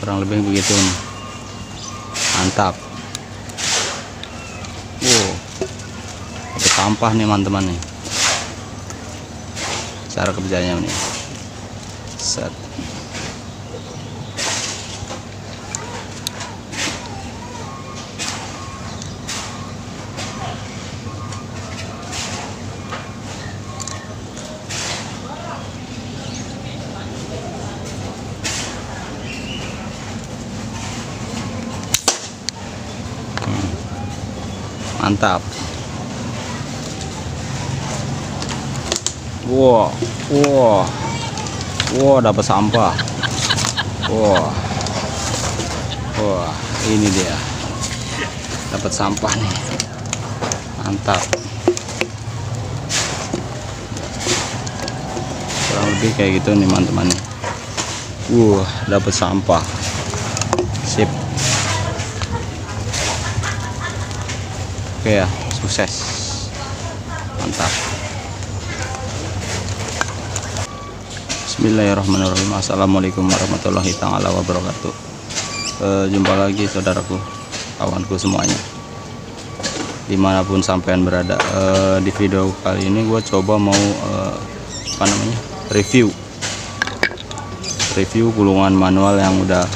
kurang lebih begitu nih. Mantap. Ada sampah nih teman-teman nih. Cara kerjanya nih. Set. Mantap. Wow, dapat sampah. Wah, ini dia. Dapat sampah nih. Mantap. Kurang lebih kayak gitu nih teman-teman. Dapat sampah. Sip. Oke ya, sukses. Mantap. Bismillahirrahmanirrahim. Assalamualaikum warahmatullahi taala wabarakatuh. Jumpa lagi saudaraku, kawanku semuanya, dimanapun sampean berada. Di video kali ini gue coba mau review gulungan manual yang udah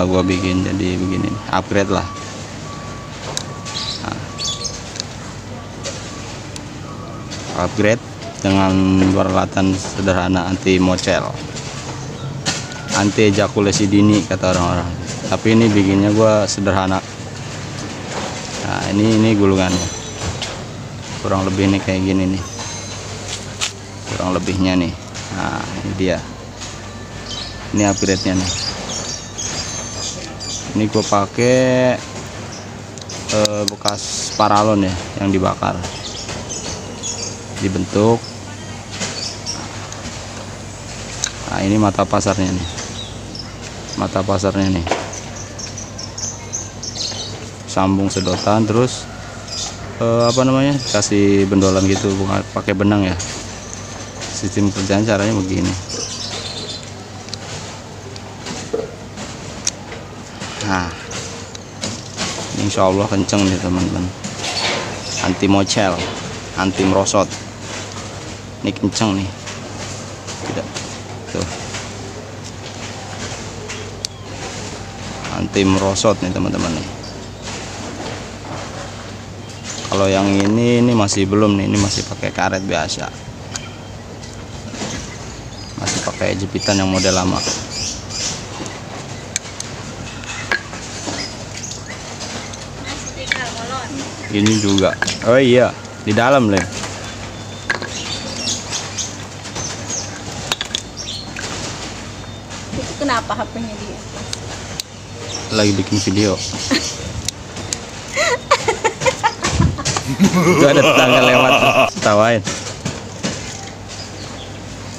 gue bikin jadi begini, upgrade lah. Upgrade dengan peralatan sederhana, anti mocel, anti ejakulasi dini kata orang-orang, tapi ini bikinnya gua sederhana. Nah, ini gulungannya kurang lebih nih kayak gini nih, kurang lebihnya nih. Nah, ini dia, ini upgrade-nya nih. Ini gua pakai bekas paralon ya, yang dibakar, dibentuk. Nah, ini mata pasarnya nih, sambung sedotan, terus kasih bendolan gitu, bukan pakai benang ya. Sistem kerjanya caranya begini. Nah, ini insya Allah kenceng nih teman-teman, anti mocel, anti merosot. Ini kenceng nih, tidak tuh, anti merosot nih teman-teman nih. Kalau yang ini masih belum nih, ini masih pakai karet biasa, masih pakai jepitan yang model lama. Ini juga, oh iya, di dalam lem. Kenapa HP-nya dia? Lagi bikin video. Itu ada tetangga lewat, ketawain.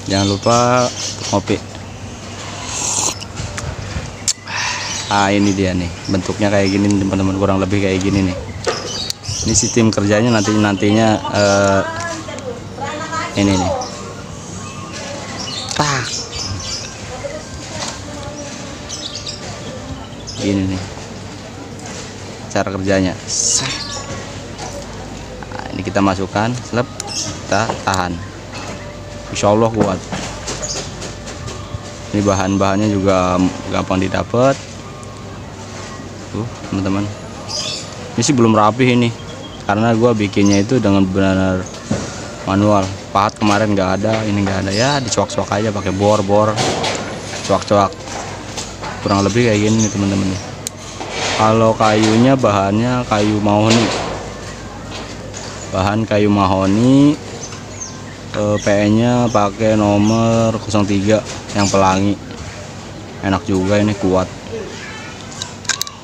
Jangan lupa ngopi. Ini dia nih, bentuknya kayak gini teman-teman, kurang lebih kayak gini nih. Ini sistem kerjanya nantinya ini nih. Tak. Gini nih cara kerjanya. Nah, ini kita masukkan, selep, kita tahan. Insya Allah kuat. Ini bahan-bahannya juga gampang didapat. Tuh teman-teman, ini sih belum rapih ini, karena gua bikinnya itu dengan benar manual. Pahat kemarin nggak ada, ini nggak ada ya, dicuak-cuak aja pakai bor, cuak-cuak. Kurang lebih kayak gini nih teman-teman. Kalau kayunya bahannya kayu mahoni, PE-nya pakai nomor 03 yang pelangi, enak juga, ini kuat.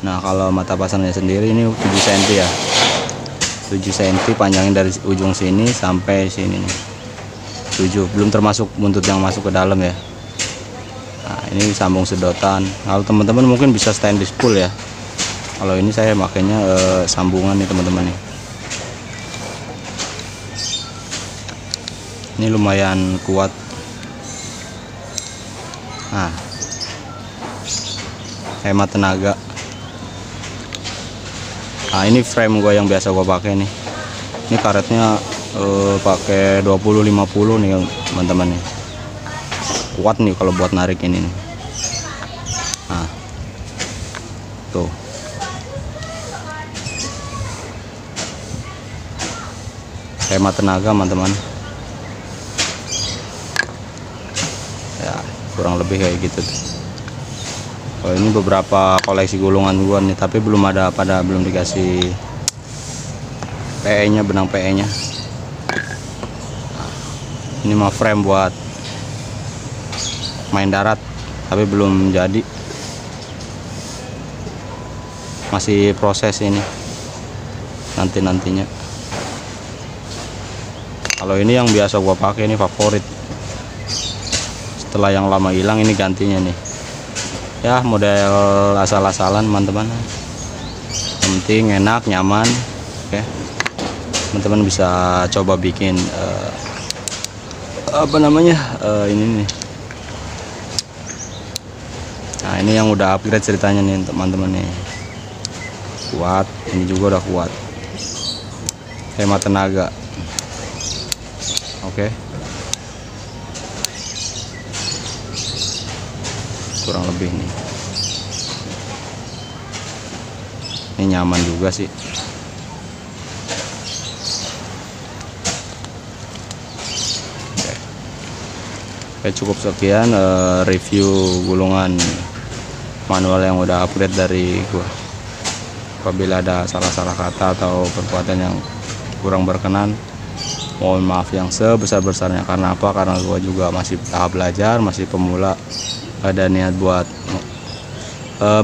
Nah, kalau mata pasarnya sendiri ini 7 cm ya, 7 cm panjangnya dari ujung sini sampai sini nih, 7, belum termasuk buntut yang masuk ke dalam ya. Nah, ini sambung sedotan. Kalau teman-teman mungkin bisa stainless spool ya. Kalau ini saya makanya sambungan nih teman-teman nih. Ini lumayan kuat. Nah, hemat tenaga. Nah ini frame gua yang biasa gua pakai nih. Ini karetnya pakai 20-50 nih teman-teman nih. Kuat nih kalau buat narik ini nih. Nah tuh, hemat tenaga teman-teman ya, kurang lebih kayak gitu tuh. Oh, ini beberapa koleksi gulungan gua nih, tapi belum dikasih PE nya, benang PE nya. Nah, ini mah frame buat main darat, tapi belum jadi, masih proses ini nantinya. Kalau ini yang biasa gua pakai, ini favorit. Setelah yang lama hilang, ini gantinya nih. Ya model asal-asalan teman-teman. Yang penting enak, nyaman. Oke. Teman-teman bisa coba bikin ini nih. Nah ini yang udah upgrade ceritanya nih teman-teman nih. Kuat, ini juga udah kuat. Hemat tenaga. Oke. Kurang lebih nih. Ini nyaman juga sih. Oke, cukup sekian review gulungan manual yang udah upgrade dari gua. Apabila ada salah-salah kata atau perbuatan yang kurang berkenan, mohon maaf yang sebesar-besarnya. Karena apa? Karena gua juga masih tahap belajar, masih pemula, ada niat buat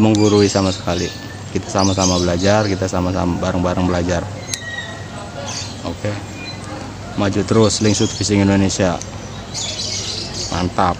menggurui sama sekali. Kita sama-sama belajar, kita sama-sama bareng-bareng belajar. Oke, maju terus Slingshot Fishing Indonesia, mantap.